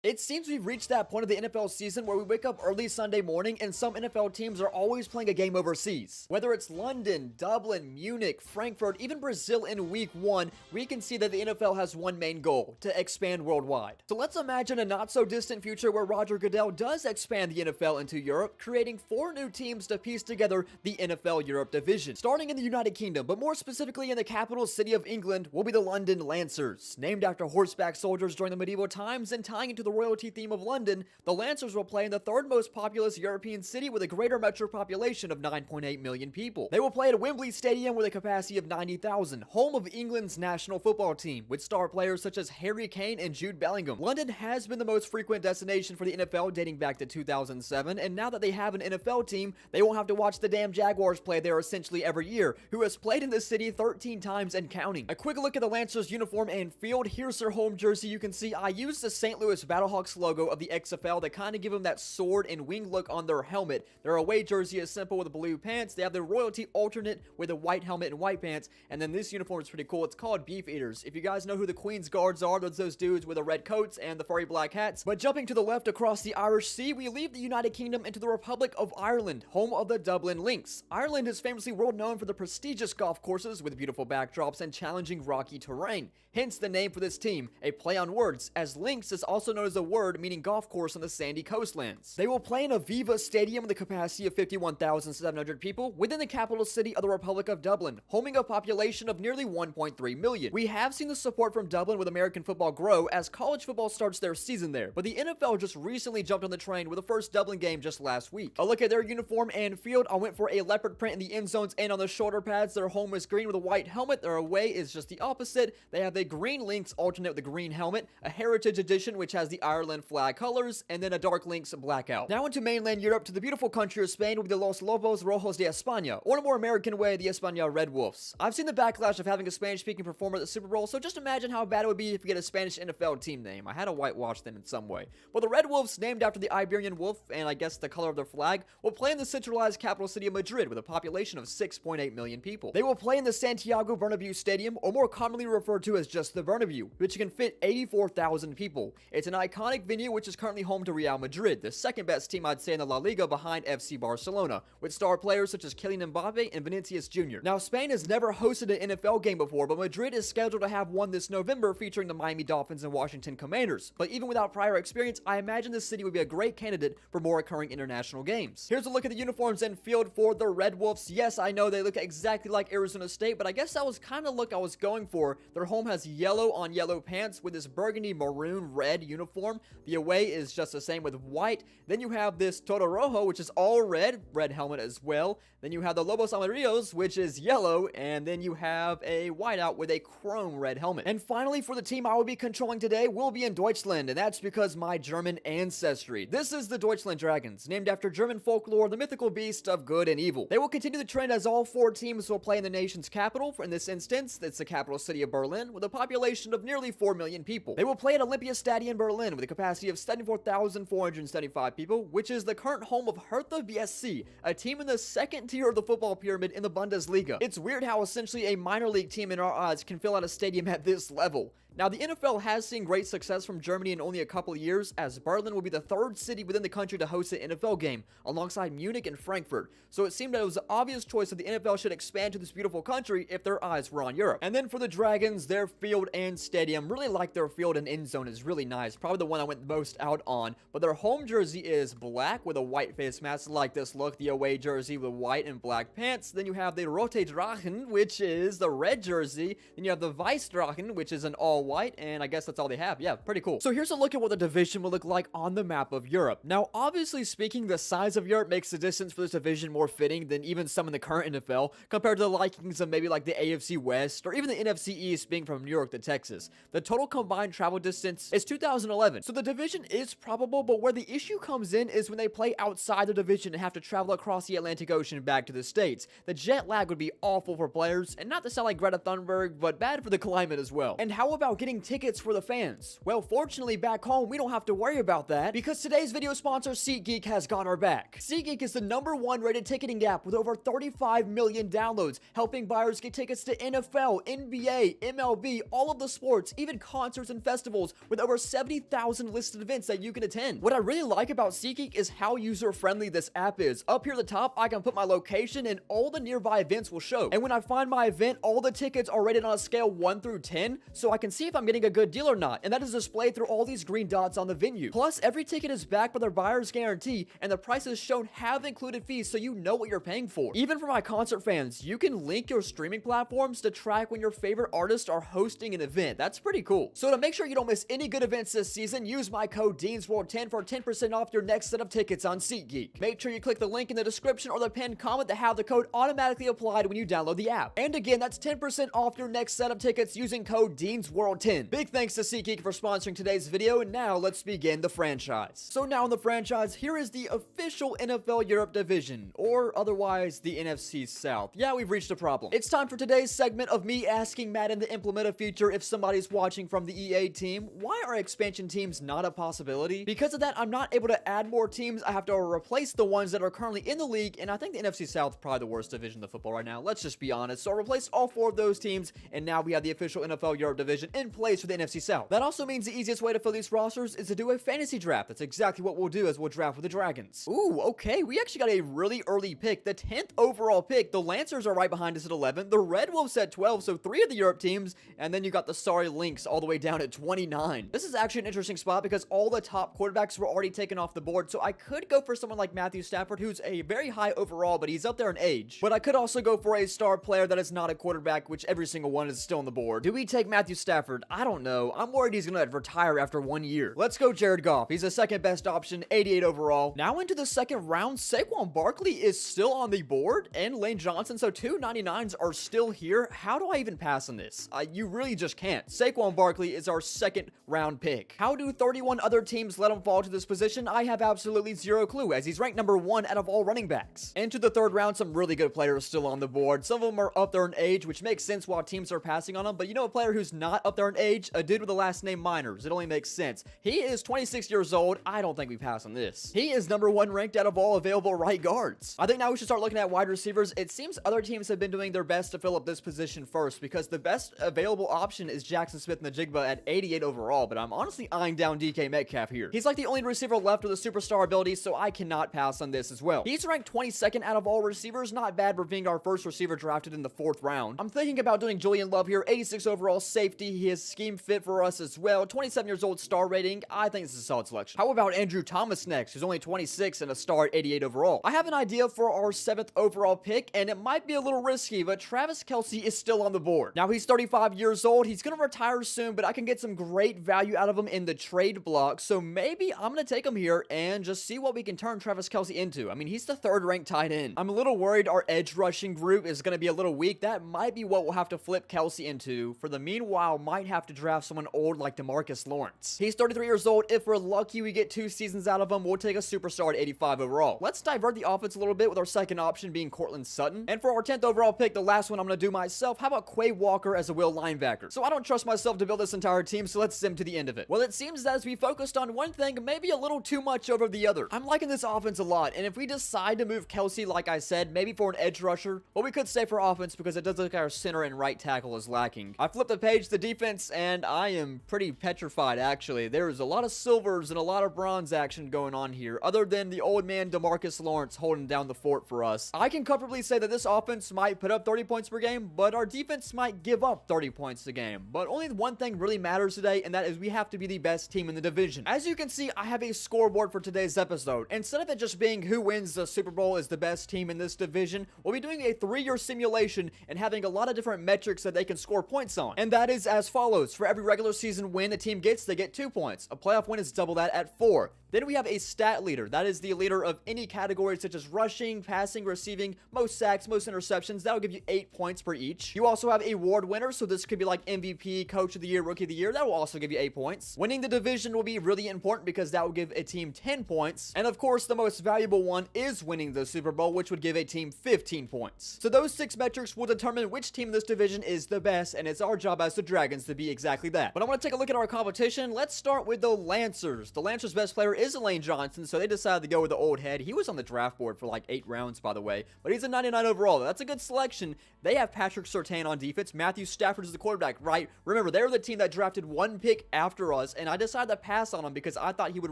It seems we've reached that point of the NFL season where we wake up early Sunday morning and some NFL teams are always playing a game overseas. Whether it's London, Dublin, Munich, Frankfurt, even Brazil in week 1, we can see that the NFL has one main goal: to expand worldwide. So let's imagine a not so distant future where Roger Goodell does expand the NFL into Europe, creating 4 new teams to piece together the NFL Europe division. Starting in the United Kingdom, but more specifically in the capital city of England, will be the London Lancers. Named after horseback soldiers during the medieval times and tying into the royalty theme of London, the Lancers will play in the 3rd most populous European city with a greater metro population of 9.8 million people. They will play at Wembley Stadium with a capacity of 90,000, home of England's national football team, with star players such as Harry Kane and Jude Bellingham. London has been the most frequent destination for the NFL dating back to 2007, and now that they have an NFL team, they won't have to watch the damn Jaguars play there essentially every year, who has played in the city 13 times and counting. A quick look at the Lancers uniform and field. Here's their home jersey. You can see I used the St. Louis Battlehawks logo of the XFL to kind of give them that sword and wing look on their helmet. Their away jersey is simple with blue pants. They have their royalty alternate with a white helmet and white pants, and then this uniform is pretty cool. It's called Beef Eaters. If you guys know who the Queen's Guards are, those dudes with the red coats and the furry black hats. But jumping to the left across the Irish Sea, we leave the United Kingdom into the Republic of Ireland, home of the Dublin Lynx. Ireland is famously world known for the prestigious golf courses with beautiful backdrops and challenging rocky terrain. Hence the name for this team, a play on words, as Lynx is also known as a word meaning golf course on the sandy coastlands. They will play in Aviva Stadium with a capacity of 51,700 people within the capital city of the Republic of Dublin, homing a population of nearly 1.3 million. We have seen the support from Dublin with American football grow as college football starts their season there, but the NFL just recently jumped on the train with the first Dublin game just last week. A look at their uniform and field. I went for a leopard print in the end zones and on the shoulder pads. Their home is green with a white helmet. Their away is just the opposite. They have the green Lynx alternate with the green helmet, a heritage edition which has the Ireland flag colors, and then a dark Lynx blackout. Now into mainland Europe to the beautiful country of Spain with the Los Lobos Rojos de España, or in a more American way, the España Red Wolves. I've seen the backlash of having a Spanish-speaking performer at the Super Bowl, so just imagine how bad it would be if we get a Spanish NFL team name. I had to whitewash them in some way. But the Red Wolves, named after the Iberian wolf, and I guess the color of their flag, will play in the centralized capital city of Madrid with a population of 6.8 million people. They will play in the Santiago Bernabeu Stadium, or more commonly referred to as just the Bernabeu, which can fit 84,000 people. It's an iconic venue which is currently home to Real Madrid, the second best team I'd say in the La Liga behind FC Barcelona, with star players such as Kylian Mbappe and Vinicius Jr. Now, Spain has never hosted an NFL game before, but Madrid is scheduled to have one this November featuring the Miami Dolphins and Washington Commanders. But even without prior experience, I imagine this city would be a great candidate for more recurring international games. Here's a look at the uniforms and field for the Red Wolves. Yes, I know they look exactly like Arizona State, but I guess that was kind of the look I was going for. Their home has yellow on yellow pants with this burgundy maroon red uniform. The away is just the same with white. Then you have this Todo Rojo, which is all red helmet as well. Then you have the Lobos Amarillos, which is yellow, and then you have a whiteout with a chrome red helmet. And finally, for the team I will be controlling today, will be in Deutschland, and that's because my German ancestry. This is the Deutschland Dragons, named after German folklore, the mythical beast of good and evil. They will continue the trend as all 4 teams will play in the nation's capital. In this instance, it's the capital city of Berlin, with a population of nearly 4 million people. They will play at Olympia Stadion in Berlin with a capacity of 74,475 people, which is the current home of Hertha BSC, a team in the second tier of the football pyramid in the Bundesliga. It's weird how essentially a minor league team in our eyes can fill out a stadium at this level. Now, the NFL has seen great success from Germany in only a couple of years, as Berlin will be the 3rd city within the country to host an NFL game, alongside Munich and Frankfurt. So it seemed that it was the obvious choice that the NFL should expand to this beautiful country if their eyes were on Europe. And then for the Dragons, their field and stadium, really like their field and end zone is really nice, probably the one I went most out on. But their home jersey is black with a white face mask, like this look. The away jersey with white and black pants. Then you have the Rote Drachen, which is the red jersey. Then you have the Weiss Drachen, which is an all white, and I guess that's all they have. Yeah, pretty cool. So here's a look at what the division will look like on the map of Europe. Now, obviously speaking, the size of Europe makes the distance for this division more fitting than even some in the current NFL, compared to the likings of maybe like the AFC West, or even the NFC East being from New York to Texas. The total combined travel distance is 2,011, so the division is probable, but where the issue comes in is when they play outside the division and have to travel across the Atlantic Ocean back to the States. The jet lag would be awful for players, and not to sound like Greta Thunberg, but bad for the climate as well. And how about getting tickets for the fans. Well, fortunately back home we don't have to worry about that because today's video sponsor SeatGeek has got our back. SeatGeek is the #1 rated ticketing app with over 35 million downloads, helping buyers get tickets to NFL, NBA, MLB, all of the sports, even concerts and festivals with over 70,000 listed events that you can attend. What I really like about SeatGeek is how user-friendly this app is. Up here at the top, I can put my location and all the nearby events will show. And when I find my event, all the tickets are rated on a scale 1 through 10, so I can see if I'm getting a good deal or not, and that is displayed through all these green dots on the venue. Plus, every ticket is backed by their buyer's guarantee, and the prices shown have included fees, so you know what you're paying for. Even for my concert fans, you can link your streaming platforms to track when your favorite artists are hosting an event. That's pretty cool. So to make sure you don't miss any good events this season, use my code DeansWorld10 for 10% off your next set of tickets on SeatGeek. Make sure you click the link in the description or the pinned comment to have the code automatically applied when you download the app. And again, that's 10% off your next set of tickets using code DeansWorld10. Big thanks to SeatGeek for sponsoring today's video, and now let's begin the franchise. So now in the franchise, here is the official NFL Europe division, or otherwise the NFC South. Yeah, we've reached a problem. It's time for today's segment of me asking Madden to implement a feature if somebody's watching from the EA team. Why are expansion teams not a possibility? Because of that, I'm not able to add more teams. I have to replace the ones that are currently in the league, and I think the NFC South is probably the worst division of football right now. Let's just be honest. So I replaced all 4 of those teams, and now we have the official NFL Europe division in place for the NFC South. That also means the easiest way to fill these rosters is to do a fantasy draft. That's exactly what we'll do, as we'll draft with the Dragons. Ooh, okay. We actually got a really early pick, the 10th overall pick. The Lancers are right behind us at 11. The Red Wolves at 12, so 3 of the Europe teams, and then you got the sorry Lynx all the way down at 29. This is actually an interesting spot because all the top quarterbacks were already taken off the board, so I could go for someone like Matthew Stafford, who's a very high overall, but he's up there in age. But I could also go for a star player that is not a quarterback, which every single one is still on the board. Do we take Matthew Stafford? I don't know. I'm worried he's gonna retire after 1 year. Let's go Jared Goff. He's the second best option, 88 overall. Now into the second round, Saquon Barkley is still on the board, and Lane Johnson, so 2 99s are still here. How do I even pass on this? You really just can't. Saquon Barkley is our second round pick. How do 31 other teams let him fall to this position? I have absolutely zero clue, as he's ranked #1 out of all running backs. Into the third round, some really good players still on the board. Some of them are up there in age, which makes sense while teams are passing on them, but you know a player who's not up there in age? A dude with the last name Miners. It only makes sense. He is 26 years old. I don't think we pass on this. He is #1 ranked out of all available right guards. I think now we should start looking at wide receivers. It seems other teams have been doing their best to fill up this position first, because the best available option is Jackson Smith-Njigba at 88 overall, but I'm honestly eyeing down DK Metcalf here. He's like the only receiver left with a superstar ability, so I cannot pass on this as well. He's ranked 22nd out of all receivers. Not bad for being our first receiver drafted in the 4th round. I'm thinking about doing Julian Love here, 86 overall safety. He is scheme fit for us as well. 27 years old, star rating. I think this is a solid selection. How about Andrew Thomas next, who's only 26 and a star at 88 overall? I have an idea for our 7th overall pick, and it might be a little risky, but Travis Kelce is still on the board. Now he's 35 years old. He's going to retire soon, but I can get some great value out of him in the trade block, so maybe I'm going to take him here and just see what we can turn Travis Kelce into. I mean, he's the 3rd ranked tight end. I'm a little worried our edge rushing group is going to be a little weak. That might be what we'll have to flip Kelce into. For the meanwhile, might have to draft someone old like DeMarcus Lawrence. He's 33 years old. If we're lucky, we get 2 seasons out of him. We'll take a superstar at 85 overall. Let's divert the offense a little bit with our second option being Cortland Sutton. And for our 10th overall pick, the last one I'm going to do myself, how about Quay Walker as a will linebacker? So I don't trust myself to build this entire team, so let's sim to the end of it. Well, it seems that as we focused on one thing, maybe a little too much over the other. I'm liking this offense a lot, and if we decide to move Kelce, like I said, maybe for an edge rusher, well, we could stay for offense because it does look like our center and right tackle is lacking. I flipped the page to defense, and I am pretty petrified, actually. There's a lot of silvers and a lot of bronze action going on here, other than the old man DeMarcus Lawrence holding down the fort for us. I can comfortably say that this offense might put up 30 points per game, but our defense might give up 30 points a game. But only one thing really matters today, and that is we have to be the best team in the division. As you can see, I have a scoreboard for today's episode. Instead of it just being who wins the Super Bowl is the best team in this division, we'll be doing a 3-year simulation and having a lot of different metrics that they can score points on. And that is as follows. For every regular season win a team gets, they get 2 points. A playoff win is double that at 4. Then we have a stat leader. That is the leader of any category such as rushing, passing, receiving, most sacks, most interceptions. That'll give you 8 points per each. You also have award winner, so this could be like MVP, Coach of the Year, Rookie of the Year. That will also give you 8 points. Winning the division will be really important because that will give a team 10 points. And of course, the most valuable one is winning the Super Bowl, which would give a team 15 points. So those 6 metrics will determine which team in this division is the best, and it's our job as the Dragons happens to be exactly that. But I want to take a look at our competition. Let's start with the Lancers. The Lancers' best player is Elaine Johnson, so they decided to go with the old head. He was on the draft board for like 8 rounds, by the way, but he's a 99 overall. That's a good selection. They have Patrick Surtain on defense. Matthew Stafford is the quarterback, right? Remember, they were the team that drafted 1 pick after us, and I decided to pass on him because I thought he would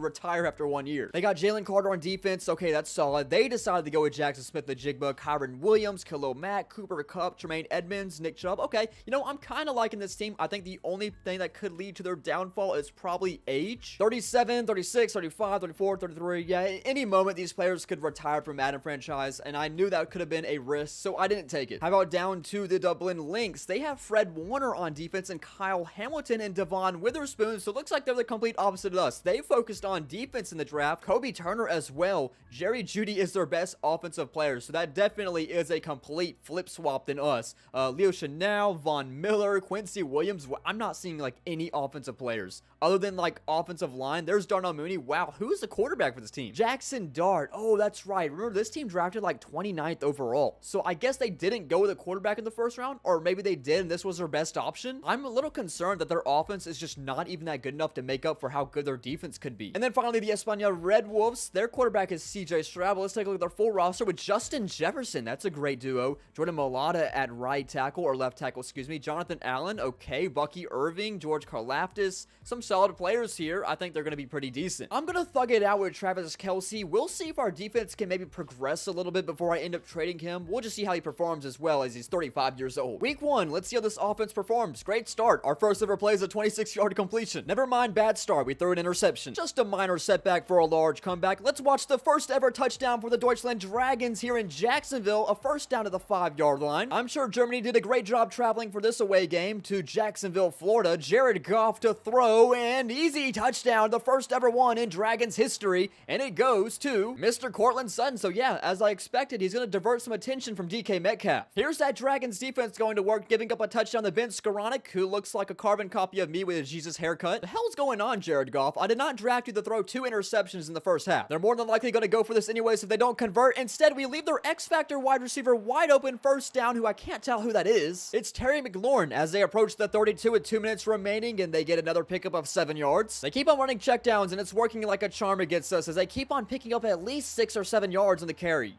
retire after 1 year. They got Jalen Carter on defense. Okay, that's solid. They decided to go with Jackson Smith-Njigba, Kyron Williams, Khalil Mack, Cooper Kupp, Tremaine Edmonds, Nick Chubb. Okay, you know, I'm kind of liking this team. I think the only thing that could lead to their downfall is probably age. 37, 36, 35, 34, 33. Yeah, at any moment, these players could retire from Madden franchise, and I knew that could have been a risk, so I didn't take it. How about down to the Dublin Lynx? They have Fred Warner on defense and Kyle Hamilton and Devon Witherspoon, so it looks like they're the complete opposite of us. They focused on defense in the draft. Kobe Turner as well. Jerry Jeudy is their best offensive player, so that definitely is a complete flip swap than us. Leo Chanel, Von Miller, Quincy Williams. I'm not seeing like any offensive players other than like offensive line. There's Darnell Mooney. Wow, who's the quarterback for this team? Jackson Dart. Oh, that's right. Remember, this team drafted like 29th overall. So I guess they didn't go with a quarterback in the first round, or maybe they did and this was their best option. I'm a little concerned that their offense is just not even that good enough to make up for how good their defense could be. And then finally, the Español Red Wolves. Their quarterback is CJ Stroud. Let's take a look at their full roster with Justin Jefferson. That's a great duo. Jordan Mailata at right tackle, or left tackle, excuse me. Jonathan Allen. Okay. Bucky Irving, George Karlaftis. Some solid players here. I think they're going to be pretty decent. I'm going to thug it out with Travis Kelce. We'll see if our defense can maybe progress a little bit before I end up trading him. We'll just see how he performs as well, as he's 35 years old. Week 1, let's see how this offense performs. Great start. Our first ever play is a 26-yard completion. Never mind bad start. We threw an interception. Just a minor setback for a large comeback. Let's watch the first ever touchdown for the Deutschland Dragons here in Jacksonville. A first down to the 5-yard line. I'm sure Germany did a great job traveling for this away game to Jacksonville, Florida. Jared Goff to throw, and easy touchdown. The first ever one in Dragons history, and it goes to Mr. Cortland Sutton. So yeah, as I expected, he's going to divert some attention from DK Metcalf. Here's that Dragons defense going to work, giving up a touchdown to Ben Skoranek, who looks like a carbon copy of me with a Jesus haircut. The hell's going on, Jared Goff? I did not draft you to throw 2 interceptions in the first half. They're more than likely going to go for this anyways if they don't convert. Instead, we leave their X-Factor wide receiver wide open first down, who I can't tell who that is. It's Terry McLaurin as they approach the 32 with 2 minutes remaining, and they get another pickup of 7 yards. They keep on running checkdowns, and it's working like a charm against us as they keep on picking up at least 6 or 7 yards on the carry.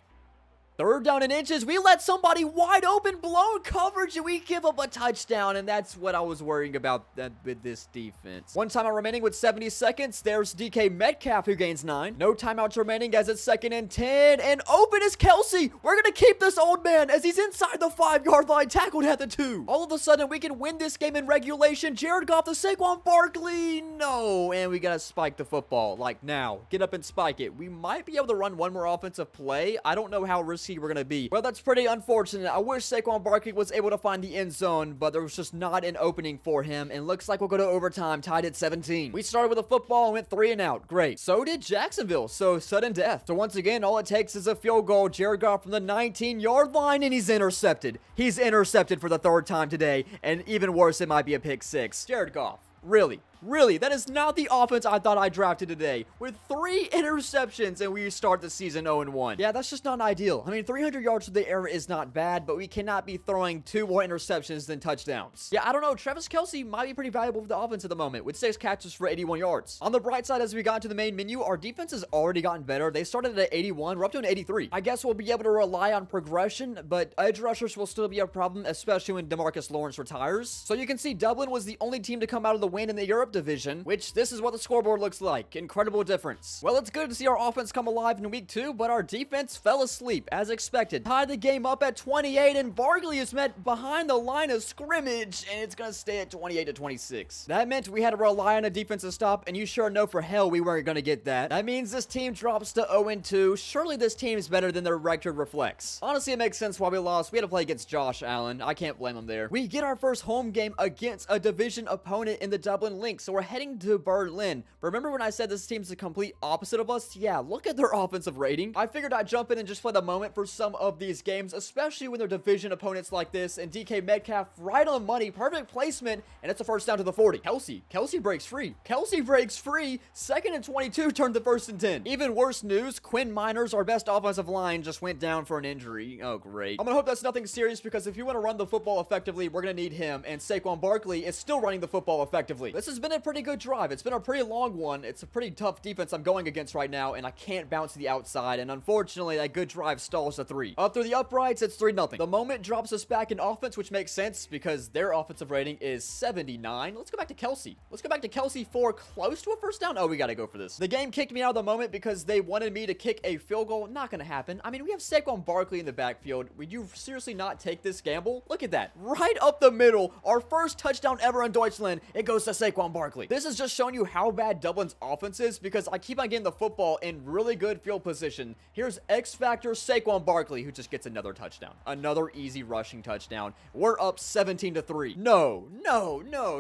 3rd down and inches. We let somebody wide open, blown coverage, and we give up a touchdown. And that's what I was worrying about with this defense. 1 timeout remaining with 70 seconds. There's DK Metcalf, who gains 9. No timeouts remaining as it's 2nd and 10. And open is Kelce. We're going to keep this old man as he's inside the 5-yard line, tackled at the 2. All of a sudden, we can win this game in regulation. Jared Goff to Saquon Barkley. No. And we got to spike the football. Like now. Get up and spike it. We might be able to run one more offensive play. I don't know how risky we're going to be. Well, that's pretty unfortunate. I wish Saquon Barkley was able to find the end zone, but there was just not an opening for him, and looks like we'll go to overtime, tied at 17. We started with a football and went 3 and out. Great. So did Jacksonville, so sudden death. So once again, all it takes is a field goal. Jared Goff from the 19-yard line, and he's intercepted. He's intercepted for the 3rd time today, and even worse, it might be a pick 6. Jared Goff. Really? Really, that is not the offense I thought I drafted today. With 3 interceptions and we start the season 0-1. Yeah, that's just not ideal. I mean, 300 yards through the air is not bad, but we cannot be throwing 2 more interceptions than touchdowns. Yeah, I don't know. Travis Kelce might be pretty valuable for the offense at the moment with 6 catches for 81 yards. On the bright side, as we got to the main menu, our defense has already gotten better. They started at 81. We're up to an 83. I guess we'll be able to rely on progression, but edge rushers will still be a problem, especially when DeMarcus Lawrence retires. So you can see Dublin was the only team to come out of the win in the Europe division, which this is what the scoreboard looks like. Incredible difference. Well, it's good to see our offense come alive in week 2, but our defense fell asleep as expected. Tied the game up at 28, and Barkley is met behind the line of scrimmage, and it's going to stay at 28-26. That meant we had to rely on a defensive stop, and you sure know for hell we weren't going to get that. That means this team drops to 0-2. Surely this team is better than their record reflects. Honestly, it makes sense why we lost. We had to play against Josh Allen. I can't blame him there. We get our first home game against a division opponent in the Dublin Lynx. Lynx, so we're heading to Berlin. Remember when I said this team's the complete opposite of us? Yeah, look at their offensive rating. I figured I'd jump in and just play the moment for some of these games, especially when they're division opponents like this, and DK Metcalf right on the money, perfect placement, and it's a first down to the 40. Kelsey breaks free. Kelsey breaks free. Second and 22 turned to first and 10. Even worse news, Quinn Miners, our best offensive line, just went down for an injury. Oh, great. I'm gonna hope that's nothing serious, because if you want to run the football effectively, we're gonna need him, and Saquon Barkley is still running the football effectively. This has been a pretty good drive. It's been a pretty long one. It's a pretty tough defense I'm going against right now, and I can't bounce to the outside, and unfortunately, that good drive stalls to 3. Up through the uprights, it's 3-0. The moment drops us back in offense, which makes sense because their offensive rating is 79. Let's go back to Kelsey. Let's go back to Kelsey for close to a first down. Oh, we gotta go for this. The game kicked me out of the moment because they wanted me to kick a field goal. Not gonna happen. I mean, we have Saquon Barkley in the backfield. Would you seriously not take this gamble? Look at that. Right up the middle. Our first touchdown ever in Deutschland. It goes to Saquon Barkley. This is just showing you how bad Dublin's offense is, because I keep on getting the football in really good field position. Here's X Factor Saquon Barkley, who just gets another touchdown. Another easy rushing touchdown. We're up 17-3. No.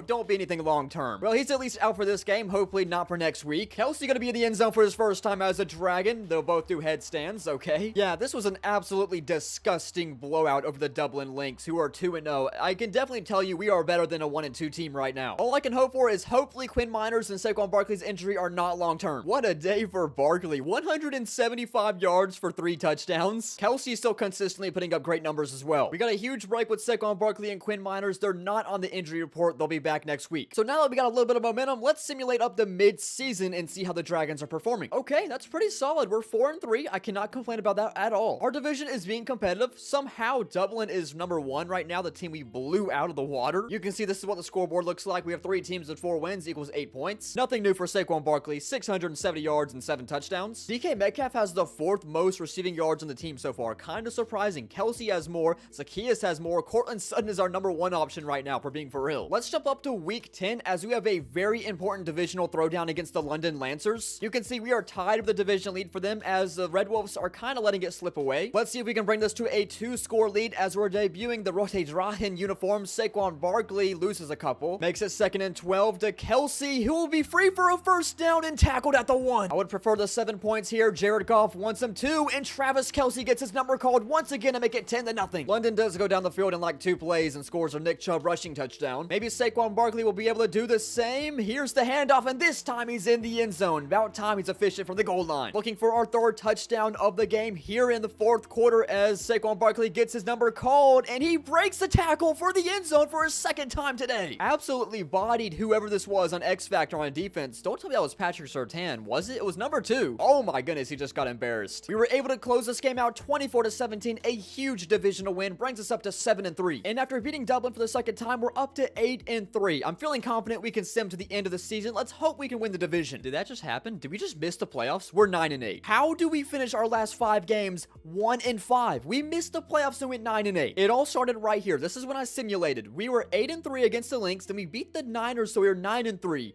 Don't be anything long term. Well, he's at least out for this game. Hopefully not for next week. Kelsey gonna be in the end zone for his first time as a Dragon. They'll both do headstands, okay? Yeah, this was an absolutely disgusting blowout over the Dublin Lynx, who are 2-0. I can definitely tell you we are better than a 1-2 team right now. All I can hope for is hopefully Quinn Miners and Saquon Barkley's injury are not long term. What a day for Barkley. 175 yards for 3 touchdowns. Kelsey's still consistently putting up great numbers as well. We got a huge break with Saquon Barkley and Quinn Miners. They're not on the injury report. They'll be back next week. So now that we got a little bit of momentum, let's simulate up the mid-season and see how the Dragons are performing. Okay, that's pretty solid. We're 4-3. I cannot complain about that at all. Our division is being competitive. Somehow, Dublin is number 1 right now, the team we blew out of the water. You can see this is what the scoreboard looks like. We have 3 teams with 4 wins equals 8 points. Nothing new for Saquon Barkley. 670 yards and 7 touchdowns. DK Metcalf has the 4th most receiving yards on the team so far. Kind of surprising. Kelsey has more. Zacchaeus has more. Cortland Sutton is our number 1 option right now, for being for real. Let's jump up to week 10 as we have a very important divisional throwdown against the London Lancers. You can see we are tied with the division lead for them, as the Red Wolves are kind of letting it slip away. Let's see if we can bring this to a 2-score lead as we're debuting the Rote Drachen uniform. Saquon Barkley loses a couple. Makes it 2nd and 12 to Kelsey, who will be free for a first down and tackled at the 1. I would prefer the 7 points here. Jared Goff wants them 2, and Travis Kelsey gets his number called once again to make it 10-0. London does go down the field in like 2 plays and scores a Nick Chubb rushing touchdown. Maybe Saquon Barkley will be able to do the same. Here's the handoff, and this time he's in the end zone. About time he's efficient from the goal line. Looking for our 3rd touchdown of the game here in the 4th quarter as Saquon Barkley gets his number called, and he breaks the tackle for the end zone for his 2nd time today. Absolutely bodied whoever this was on X Factor on defense. Don't tell me that was Patrick Surtain, was it? It was number 2. Oh my goodness, he just got embarrassed. We were able to close this game out 24-17. A huge divisional win brings us up to 7-3. And after beating Dublin for the 2nd time, we're up to 8-3. I'm feeling confident we can sim to the end of the season. Let's hope we can win the division. Did that just happen? Did we just miss the playoffs? We're 9-8. How do we finish our last 5 games 1-5? We missed the playoffs and went 9-8. It all started right here. This is when I simulated. We were 8-3 against the Lynx, then we beat the Niners, so we were 9-3,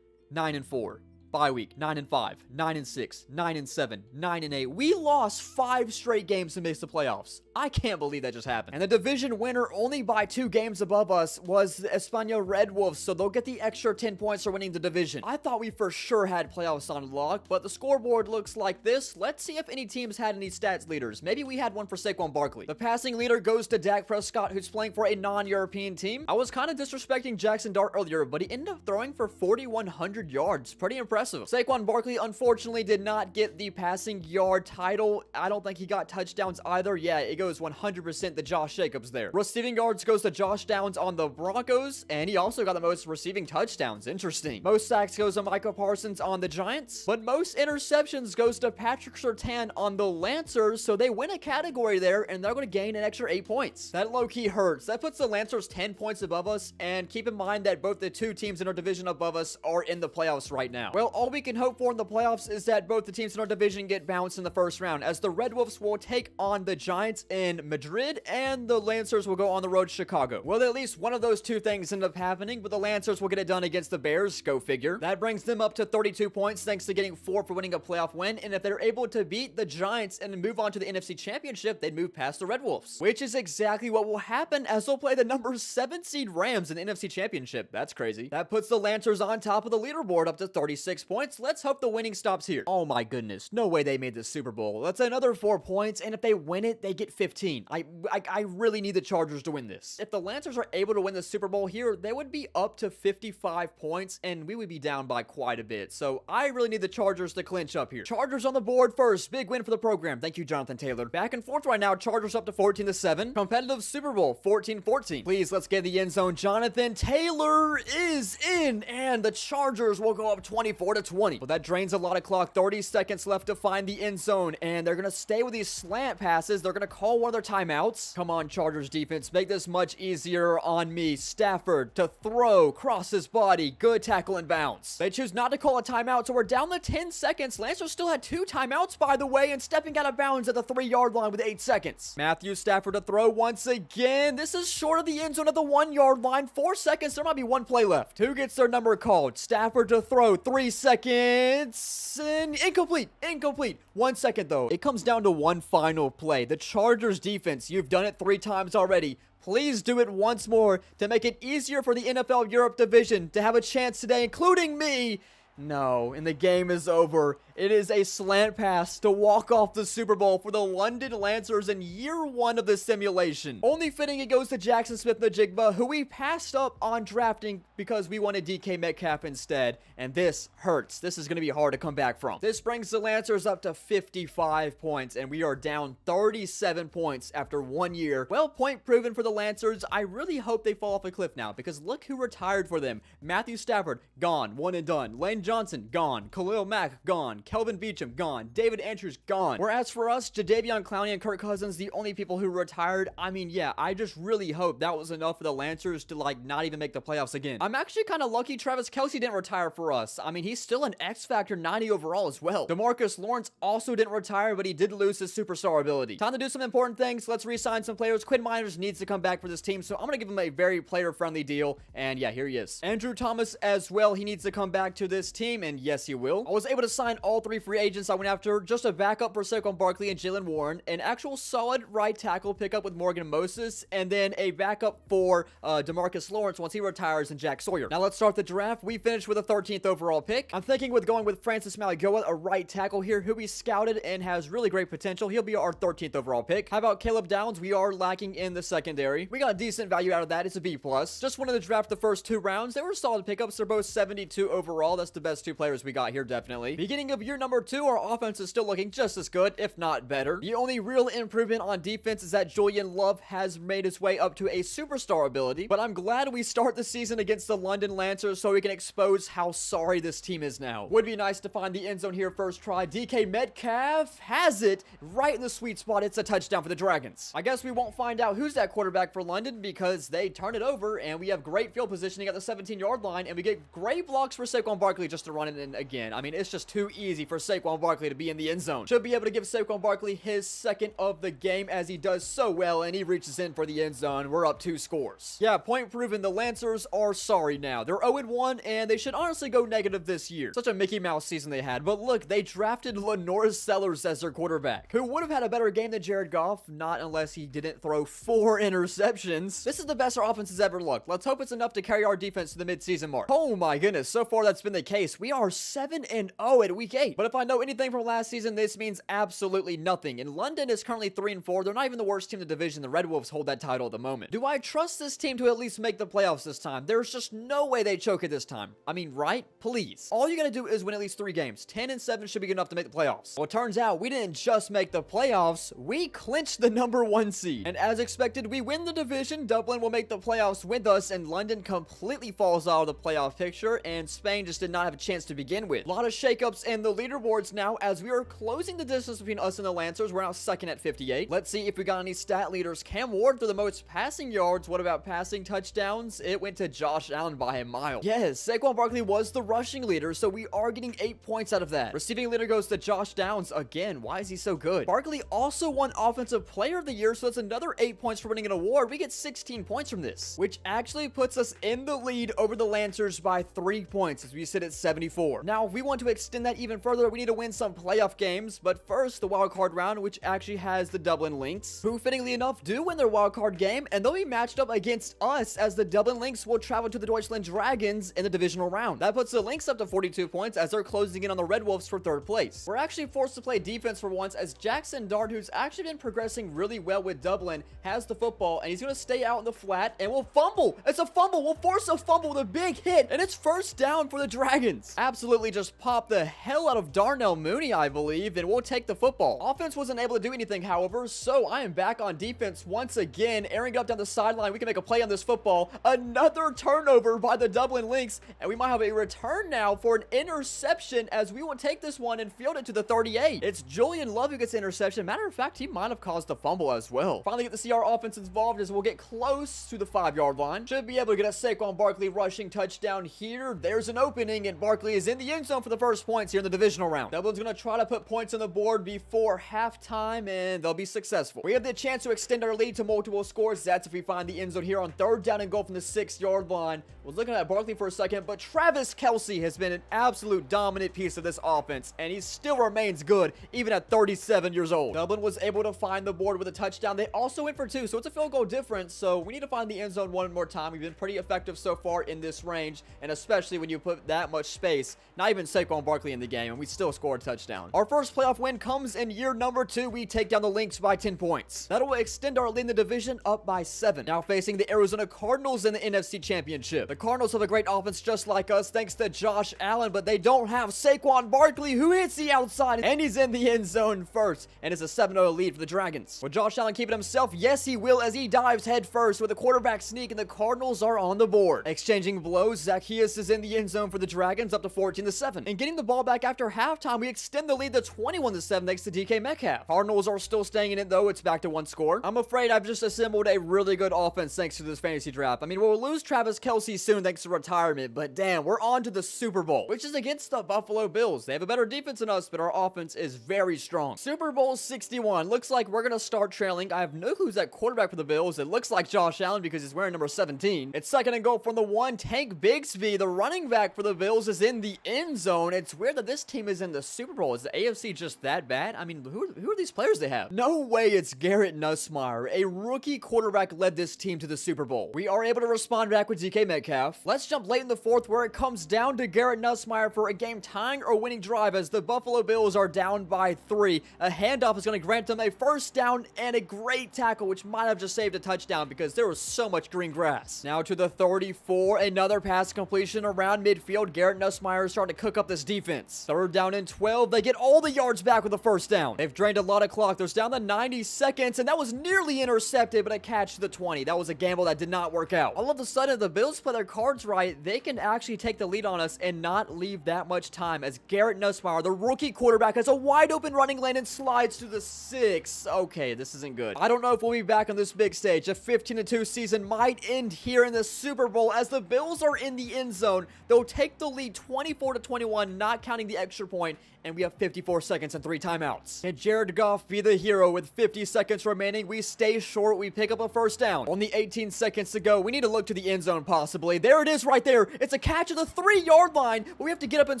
9-4. Bye week, 9-5, 9-6, 9-7, 9-8. We lost 5 straight games to miss the playoffs. I can't believe that just happened. And the division winner, only by 2 games above us, was the Espana Red Wolves, so they'll get the extra 10 points for winning the division. I thought we for sure had playoffs on lock, but the scoreboard looks like this. Let's see if any teams had any stats leaders. Maybe we had one for Saquon Barkley. The passing leader goes to Dak Prescott, who's playing for a non-European team. I was kind of disrespecting Jackson Dart earlier, but he ended up throwing for 4,100 yards. Pretty impressive. Saquon Barkley unfortunately did not get the passing yard title. I don't think he got touchdowns either. Yeah, it goes 100% to Josh Jacobs there. Receiving yards goes to Josh Downs on the Broncos, and he also got the most receiving touchdowns. Interesting. Most sacks goes to Micah Parsons on the Giants, but most interceptions goes to Patrick Surtain on the Lancers, so they win a category there, and they're going to gain an extra 8 points. That low-key hurts. That puts the Lancers 10 points above us, and keep in mind that both the 2 teams in our division above us are in the playoffs right now. Well, all we can hope for in the playoffs is that both the teams in our division get bounced in the first round, as the Red Wolves will take on the Giants in Madrid, and the Lancers will go on the road to Chicago. Well, at least one of those two things end up happening, but the Lancers will get it done against the Bears, go figure. That brings them up to 32 points thanks to getting 4 for winning a playoff win, and if they're able to beat the Giants and move on to the NFC Championship, they'd move past the Red Wolves, which is exactly what will happen as they'll play the number 7 seed Rams in the NFC Championship. That's crazy. That puts the Lancers on top of the leaderboard up to 36 points. Let's hope the winning stops here. Oh my goodness, no way they made the Super Bowl. That's another 4 points, and if they win it, they get 15. I really need the Chargers to win this. If the Lancers are able to win the Super Bowl here, they would be up to 55 points, and we would be down by quite a bit. So I really need the Chargers to clinch up here. Chargers on the board first. Big win for the program. Thank you, Jonathan Taylor. Back and forth right now. Chargers up to 14-7. Competitive Super Bowl, 14-14. Please, let's get the end zone. Jonathan Taylor is in, and the Chargers will go up 24-20. Well, that drains a lot of clock. 30 seconds left to find the end zone, and they're going to stay with these slant passes. They're going to call one of their timeouts. Come on, Chargers defense. Make this much easier on me. Stafford to throw, cross his body. Good tackle and bounce. They choose not to call a timeout, so we're down to 10 seconds. Lancers still had 2 timeouts, by the way, and stepping out of bounds at the 3-yard line with 8 seconds. Matthew Stafford to throw once again. This is short of the end zone at the 1-yard line. 4 seconds. There might be 1 play left. Who gets their number called? Stafford to throw. 3 seconds. And incomplete. Incomplete. 1 second, though. It comes down to one final play. The Chargers defense, you've done it 3 times already. Please do it once more to make it easier for the NFL Europe division to have a chance today, including me. No, and the game is over. It is a slant pass to walk off the Super Bowl for the London Lancers in year 1 of the simulation. Only fitting it goes to Jackson Smith-Njigba, who we passed up on drafting because we wanted DK Metcalf instead. And this hurts. This is going to be hard to come back from. This brings the Lancers up to 55 points, and we are down 37 points after 1 year. Well, point proven for the Lancers. I really hope they fall off a cliff now, because look who retired for them. Matthew Stafford, gone. 1 and done. Lane Johnson, gone. Khalil Mack, gone. Kelvin Beachum, gone. David Andrews, gone. Whereas for us, Jadeveon Clowney and Kirk Cousins, the only people who retired. I mean, yeah, I just really hope that was enough for the Lancers to, like, not even make the playoffs again. I'm actually kind of lucky Travis Kelce didn't retire for us. I mean, he's still an X-Factor 90 overall as well. DeMarcus Lawrence also didn't retire, but he did lose his superstar ability. Time to do some important things. Let's re-sign some players. Quinn Miners needs to come back for this team, so I'm going to give him a very player-friendly deal, and yeah, here he is. Andrew Thomas as well. He needs to come back to this team, and yes, he will. I was able to sign all 3 free agents I went after, just a backup for Saquon Barkley and Jalen Warren, an actual solid right tackle pickup with Morgan Moses, and then a backup for DeMarcus Lawrence once he retires, and Jack Sawyer. Now let's start the draft. We finished with a 13th overall pick. I'm thinking with going with Francis Maligoa, a right tackle here, who we scouted and has really great potential. He'll be our 13th overall pick. How about Caleb Downs? We are lacking in the secondary. We got a decent value out of that. It's a B+. Just wanted to draft the first 2 rounds. They were solid pickups. They're both 72 overall. That's the best 2 players we got here, definitely. Beginning of year number 2, our offense is still looking just as good, if not better. The only real improvement on defense is that Julian Love has made his way up to a superstar ability, but I'm glad we start the season against the London Lancers so we can expose how sorry this team is now. Would be nice to find the end zone here first try. DK Metcalf has it right in the sweet spot. It's a touchdown for the Dragons. I guess we won't find out who's that quarterback for London because they turn it over, and we have great field positioning at the 17-yard line, and we get great blocks for Saquon Barkley just to run it in again. I mean, it's just too easy for Saquon Barkley to be in the end zone. Should be able to give Saquon Barkley his 2nd of the game as he does so well, and he reaches in for the end zone. We're up 2 scores. Yeah, point proven. The Lancers are sorry now. They're 0-1, and they should honestly go negative this year. Such a Mickey Mouse season they had. But look, they drafted Lenore Sellers as their quarterback, who would have had a better game than Jared Goff, not unless he didn't throw 4 interceptions. This is the best our offense has ever looked. Let's hope it's enough to carry our defense to the midseason mark. Oh my goodness, so far that's been the case. We are 7-0 at week 8. But if I know anything from last season, this means absolutely nothing. And London is currently 3-4. They're not even the worst team in the division. The Red Wolves hold that title at the moment. Do I trust this team to at least make the playoffs this time? There's just no way they choke it this time. I mean, right? Please. All you gotta do is win at least 3 games. 10-7 should be good enough to make the playoffs. Well, it turns out we didn't just make the playoffs, we clinched the number 1 seed. And as expected, we win the division. Dublin will make the playoffs with us, and London completely falls out of the playoff picture, and Spain just did not have have a chance to begin with. A lot of shakeups in the leaderboards now as we are closing the distance between us and the Lancers. We're now second at 58. Let's see if we got any stat leaders. Cam Ward for the most passing yards. What about passing touchdowns? It went to Josh Allen by a mile. Yes, Saquon Barkley was the rushing leader, so we are getting 8 points out of that. Receiving leader goes to Josh Downs again. Why is he so good? Barkley also won Offensive Player of the Year, so that's another 8 points for winning an award. We get 16 points from this, which actually puts us in the lead over the Lancers by 3 points as we sit at 74. Now, if we want to extend that even further, we need to win some playoff games, but first, the wildcard round, which actually has the Dublin Lynx, who fittingly enough do win their wildcard game, and they'll be matched up against us as the Dublin Lynx will travel to the Deutschland Dragons in the divisional round. That puts the Lynx up to 42 points as they're closing in on the Red Wolves for 3rd place. We're actually forced to play defense for once as Jackson Dart, who's actually been progressing really well with Dublin, has the football, and he's going to stay out in the flat and will fumble. It's a fumble. We'll force a fumble with a big hit, and it's first down for the Dragons. Absolutely just pop the hell out of Darnell Mooney, I believe, and we'll take the football. Offense wasn't able to do anything, however, so I am back on defense once again, airing it up down the sideline. We can make a play on this football. Another turnover by the Dublin Lynx, and we might have a return now for an interception as we will take this one and field it to the 38. It's Julian Love who gets the interception. Matter of fact, he might have caused the fumble as well. Finally get to see our offense involved as we'll get close to the 5-yard line. Should be able to get a Saquon Barkley rushing touchdown here. There's an opening, and Barkley is in the end zone for the first points here in the divisional round. Dublin's going to try to put points on the board before halftime, and they'll be successful. We have the chance to extend our lead to multiple scores. That's if we find the end zone here on 3rd down and goal from the 6-yard line. Was looking at Barkley for a second, but Travis Kelce has been an absolute dominant piece of this offense, and he still remains good even at 37 years old. Dublin was able to find the board with a touchdown. They also went for 2, so it's a field goal difference, so we need to find the end zone one more time. We've been pretty effective so far in this range, and especially when you put that much space, not even Saquon Barkley in the game, and we still score a touchdown. Our first playoff win comes in year number 2. We take down the Lynx by 10 points. That'll extend our lead in the division up by 7. Now facing the Arizona Cardinals in the NFC Championship. The Cardinals have a great offense just like us thanks to Josh Allen, but they don't have Saquon Barkley, who hits the outside, and he's in the end zone first, and it's a 7-0 lead for the Dragons. Will Josh Allen keep it himself? Yes, he will, as he dives head first with a quarterback sneak, and the Cardinals are on the board. Exchanging blows, Zacchaeus is in the end zone for the Dragons, up to 14-7. And getting the ball back after halftime, we extend the lead to 21-7 thanks to DK Metcalf. Cardinals are still staying in it, though. It's back to 1 score. I'm afraid I've just assembled a really good offense thanks to this fantasy draft. I mean, we'll lose Travis Kelce soon thanks to retirement, but damn, we're on to the Super Bowl, which is against the Buffalo Bills. They have a better defense than us, but our offense is very strong. Super Bowl 61. Looks like we're going to start trailing. I have no clue who's that quarterback for the Bills. It looks like Josh Allen because he's wearing number 17. It's 2nd and goal from the 1. Tank Bigsby, the running back for the Bills, is in the end zone. It's weird that this team is in the Super Bowl. Is the AFC just that bad? I mean, who are these players they have? No way it's Garrett Nussmeier. A rookie quarterback led this team to the Super Bowl. We are able to respond back with DK Metcalf. Let's jump late in the 4th where it comes down to Garrett Nussmeier for a game tying or winning drive as the Buffalo Bills are down by 3. A handoff is going to grant them a first down and a great tackle, which might have just saved a touchdown because there was so much green grass. Now to the 34, another pass completion around midfield. Garrett Nussmeier is starting to cook up this defense. 3rd down and 12. They get all the yards back with a first down. They've drained a lot of clock. There's down to 90 seconds, and that was nearly intercepted, but a catch to the 20. That was a gamble that did not work out. All of a sudden, the Bills play their cards right. They can actually take the lead on us and not leave that much time as Garrett Nussmeier, the rookie quarterback, has a wide open running lane and slides to the 6. Okay, this isn't good. I don't know if we'll be back on this big stage. A 15-2 season might end here in the Super Bowl as the Bills are in the end zone. They'll take the lead 24-21, not counting the extra point, and we have 54 seconds and 3 timeouts. Can Jared Goff be the hero with 50 seconds remaining? We stay short. We pick up a first down. Only 18 seconds to go. We need to look to the end zone possibly. There it is right there. It's a catch at the 3-yard line, but we have to get up and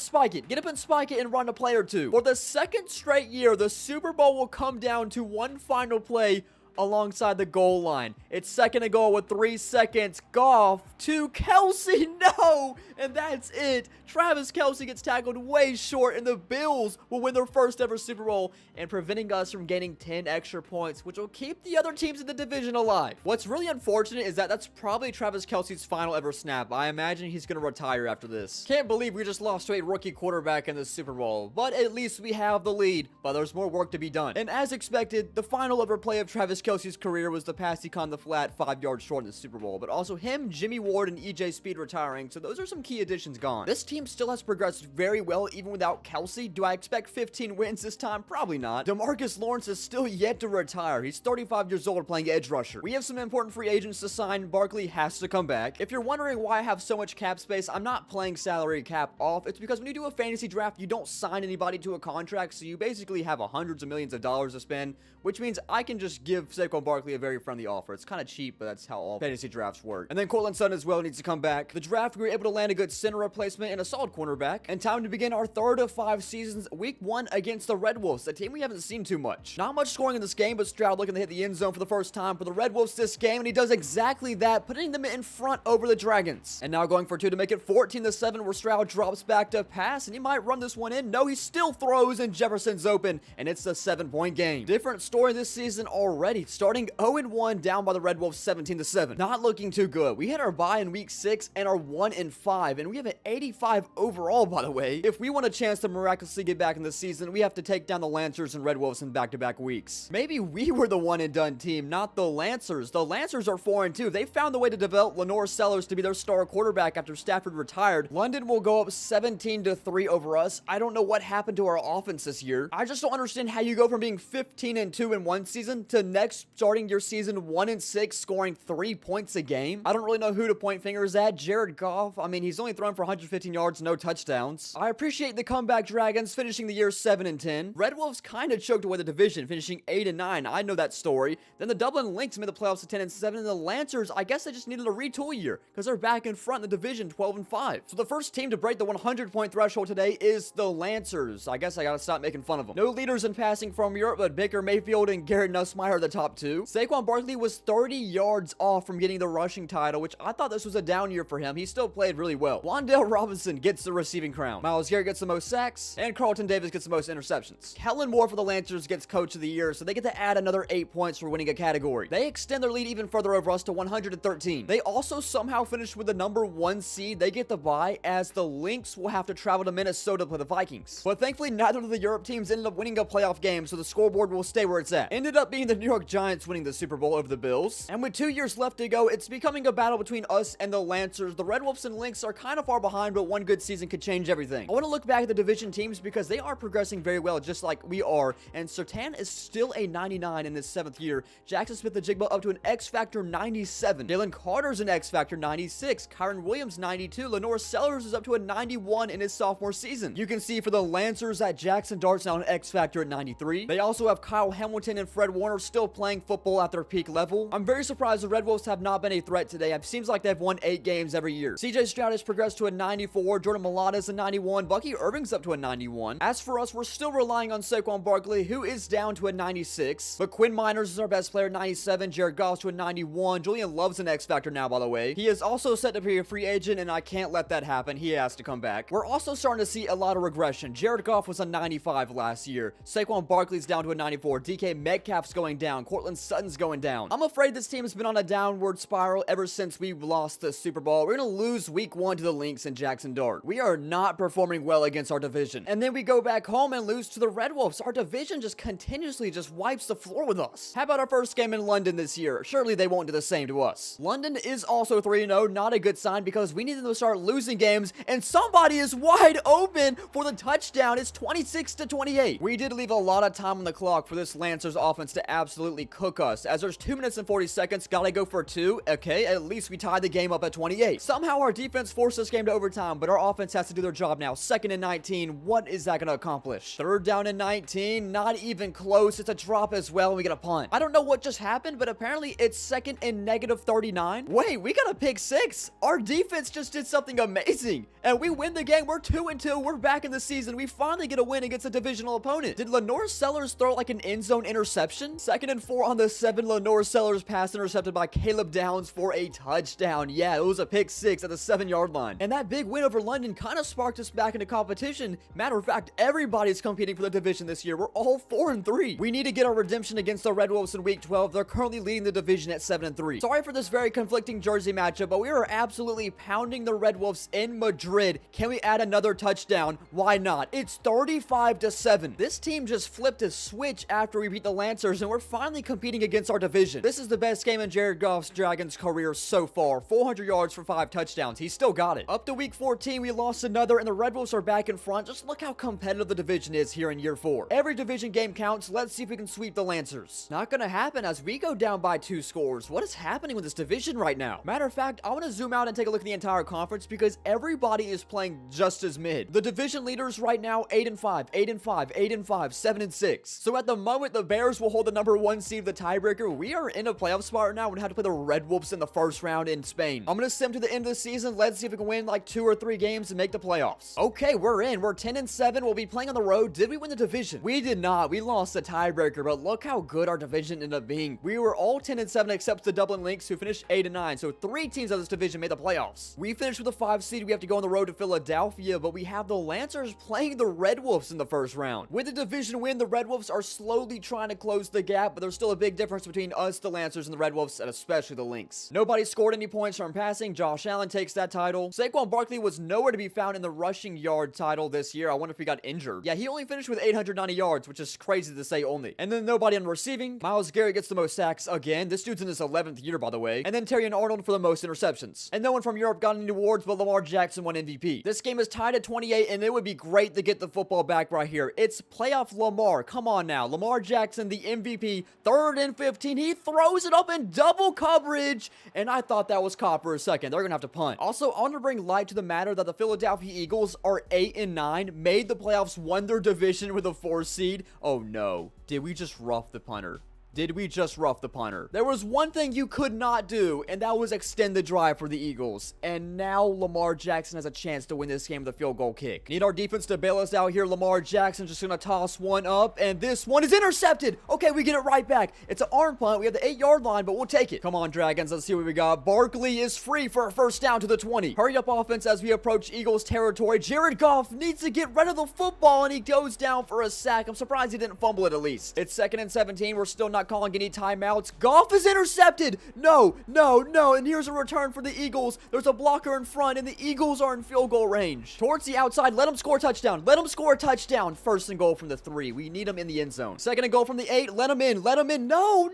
spike it. Get up and spike it and run a play or two. For the 2nd straight year, the Super Bowl will come down to one final play alongside the goal line. It's 2nd and goal with 3 seconds. Goff to Kelce. No! And that's it. Travis Kelce gets tackled way short, and the Bills will win their first ever Super Bowl and preventing us from gaining 10 extra points, which will keep the other teams in the division alive. What's really unfortunate is that that's probably Travis Kelce's final ever snap. I imagine he's going to retire after this. Can't believe we just lost to a rookie quarterback in the Super Bowl, but at least we have the lead, but there's more work to be done. And as expected, the final ever play of Travis Kelsey's career was the pass he caught in the flat 5 yards short in the Super Bowl, but also him, Jimmy Ward, and EJ Speed retiring, so those are some key additions gone. This team still has progressed very well even without Kelsey. Do I expect 15 wins this time? Probably not. DeMarcus Lawrence is still yet to retire. He's 35 years old playing edge rusher. We have some important free agents to sign. Barkley has to come back. If you're wondering why I have so much cap space, I'm not playing salary cap off. It's because when you do a fantasy draft, you don't sign anybody to a contract, so you basically have hundreds of millions of dollars to spend, which means I can just give Saquon Barkley a very friendly offer. It's kind of cheap, but that's how all fantasy drafts work. And then Cortland Sutton as well needs to come back. The draft, we were able to land a good center replacement and a solid cornerback. And time to begin our third of 5 seasons, week 1 against the Red Wolves, a team we haven't seen too much. Not much scoring in this game, but Stroud looking to hit the end zone for the first time for the Red Wolves this game, and he does exactly that, putting them in front over the Dragons. And now going for 2 to make it 14-7, where Stroud drops back to pass, and he might run this one in. No, he still throws, and Jefferson's open, and it's a 7-point game. Different story this season already, starting 0-1 down by the Red Wolves 17-7. Not looking too good. We had our bye in week 6 and are 1-5, and we have an 85 overall, by the way. If we want a chance to miraculously get back in the season, we have to take down the Lancers and Red Wolves in back-to-back weeks. Maybe we were the one-and-done team, not the Lancers. The Lancers are 4-2. They found the way to develop Lenore Sellers to be their star quarterback after Stafford retired. London will go up 17-3 over us. I don't know what happened to our offense this year. I just don't understand how you go from being 15-2 in one season to next starting your season 1-6, scoring 3 points a game. I don't really know who to point fingers at. Jared Goff, I mean, he's only thrown for 115 yards, no touchdowns. I appreciate the comeback Dragons finishing the year 7-10. Red Wolves kind of choked away the division, finishing 8-9. I know that story. Then the Dublin Lynx made the playoffs at 10-7, and the Lancers, I guess they just needed a retool year because they're back in front in the division 12-5. So the first team to break the 100-point threshold today is the Lancers. I guess I gotta stop making fun of them. No leaders in passing from Europe, but Baker Mayfield and Garrett Nussmeier are the top 2. Saquon Barkley was 30 yards off from getting the rushing title, which I thought this was a down year for him. He still played really well. Wan'Dale Robinson gets the receiving crown. Myles Garrett gets the most sacks, and Carlton Davis gets the most interceptions. Kellen Moore for the Lancers gets Coach of the Year, so they get to add another 8 points for winning a category. They extend their lead even further over us to 113. They also somehow finished with the number 1 seed. They get the bye, as the Lynx will have to travel to Minnesota to play the Vikings. But thankfully, neither of the Europe teams ended up winning a playoff game, so the scoreboard will stay where it's at. Ended up being the New York Giants winning the Super Bowl over the Bills. And with 2 years left to go, it's becoming a battle between us and the Lancers. The Red Wolves and Lynx are kind of far behind, but one good season could change everything. I want to look back at the division teams because they are progressing very well, just like we are. And Sertan is still a 99 in his 7th year. Jackson Smith-Njigba up to an X Factor 97. Jalen Carter's an X Factor 96. Kyron Williams 92. Lenore Sellers is up to a 91 in his sophomore season. You can see for the Lancers that Jackson Dart's now an X Factor at 93. They also have Kyle Hamilton and Fred Warner still playing football at their peak level. I'm very surprised the Red Wolves have not been a threat today. It seems like they've won 8 games every year. CJ Stroud has progressed to a 94. Jordan Mailata's a 91. Bucky Irving's up to a 91. As for us, we're still relying on Saquon Barkley, who is down to a 96. But Quinn Miners is our best player, 97. Jared Goff's to a 91. Julian Love's an X Factor now, by the way. He is also set to be a free agent, and I can't let that happen. He has to come back. We're also starting to see a lot of regression. Jared Goff was a 95 last year. Saquon Barkley's down to a 94. DK Metcalf's going down. Cortland Sutton's going down. I'm afraid this team has been on a downward spiral ever since we lost the Super Bowl. We're going to lose week 1 to the Lynx and Jackson Dart. We are not performing well against our division. And then we go back home and lose to the Red Wolves. Our division just continuously just wipes the floor with us. How about our first game in London this year? Surely they won't do the same to us. London is also 3-0, not a good sign because we need them to start losing games, and somebody is wide open for the touchdown. It's 26-28. We did leave a lot of time on the clock for this Lancers offense to absolutely cook us, as there's 2 minutes and 40 seconds. Gotta go for 2. Okay, at least we tied the game up at 28. Somehow our defense forced this game to overtime, but our offense has to do their job now. 2nd and 19. What is that gonna accomplish? 3rd down and 19. Not even close. It's a drop as well, and we get a punt. I don't know what just happened, but apparently it's 2nd and -39. Wait, we got a pick 6. Our defense just did something amazing, and we win the game. We're 2-2. We're back in the season. We finally get a win against a divisional opponent. Did Lenore Sellers throw like an end zone interception? 2nd and 4 on the 7. Lenore Sellers pass intercepted by Caleb Downs for a touchdown. Yeah, it was a pick 6 at the 7-yard line. And that big win over London kind of sparked us back into competition. Matter of fact, everybody's competing for the division this year. We're all 4-3. We need to get our redemption against the Red Wolves in week 12. They're currently leading the division at 7-3. Sorry for this very conflicting jersey matchup, but we are absolutely pounding the Red Wolves in Madrid. Can we add another touchdown? Why not? It's 35-7. This team just flipped a switch after we beat the Lancers, and we're finally finally competing against our division. This is the best game in Jared Goff's Dragons career so far. 400 yards for 5 touchdowns. He still got it. Up to week 14, we lost another, and the Red Wolves are back in front. Just look how competitive the division is here in year 4. Every division game counts. Let's see if we can sweep the Lancers. Not gonna happen as we go down by 2 scores. What is happening with this division right now? Matter of fact, I want to zoom out and take a look at the entire conference because everybody is playing just as mid. The division leaders right now, 8-5, 8-5, 8-5, 7-6. So at the moment, the Bears will hold the number 1 seed of the tiebreaker. We are in a playoff spot right now. We're gonna have to play the Red Wolves in the first round in Spain. I'm gonna sim to the end of the season. Let's see if we can win like 2 or 3 games and make the playoffs. Okay, we're in. We're 10-7. We'll be playing on the road. Did we win the division? We did not. We lost the tiebreaker, but look how good our division ended up being. We were all 10-7 except the Dublin Lynx, who finished 8-9. So 3 teams of this division made the playoffs. We finished with a 5 seed. We have to go on the road to Philadelphia, but we have the Lancers playing the Red Wolves in the first round. With the division win, the Red Wolves are slowly trying to close the gap, but there's still a big difference between us, the Lancers, and the Red Wolves, and especially the Lynx. Nobody scored any points from passing. Josh Allen takes that title. Saquon Barkley was nowhere to be found in the rushing yard title this year. I wonder if he got injured. Yeah, he only finished with 890 yards, which is crazy to say only. And then nobody on receiving. Myles Garrett gets the most sacks again. This dude's in his 11th year, by the way. And then Terry and Arnold for the most interceptions. And no one from Europe got any awards, but Lamar Jackson won MVP. This game is tied at 28, and it would be great to get the football back right here. It's playoff Lamar. Come on now. Lamar Jackson, the MVP, 3rd and 15. He throws it up in double coverage, and I thought that was caught for a second. They're gonna have to punt. Also, I want to bring light to the matter that the Philadelphia Eagles are 8-9, made the playoffs, won their division with a 4 seed. Oh no. Did we just rough the punter? Did we just rough the punter? There was one thing you could not do, and that was extend the drive for the Eagles. And now Lamar Jackson has a chance to win this game with a field goal kick. Need our defense to bail us out here. Lamar Jackson just gonna toss one up, and this one is intercepted. Okay, we get it right back. It's an arm punt. We have the 8-yard line, but we'll take it. Come on, Dragons. Let's see what we got. Barkley is free for a first down to the 20. Hurry up offense as we approach Eagles territory. Jared Goff needs to get rid of the football, and he goes down for a sack. I'm surprised he didn't fumble it at least. It's 2nd and 17. We're still not calling any timeouts. Goff is intercepted. No. And here's a return for the Eagles. There's a blocker in front, and the Eagles are in field goal range. Towards the outside. Let them score a touchdown. Let them score a touchdown. 1st and goal from the 3. We need them in the end zone. 2nd and goal from the 8. Let them in. Let them in. No.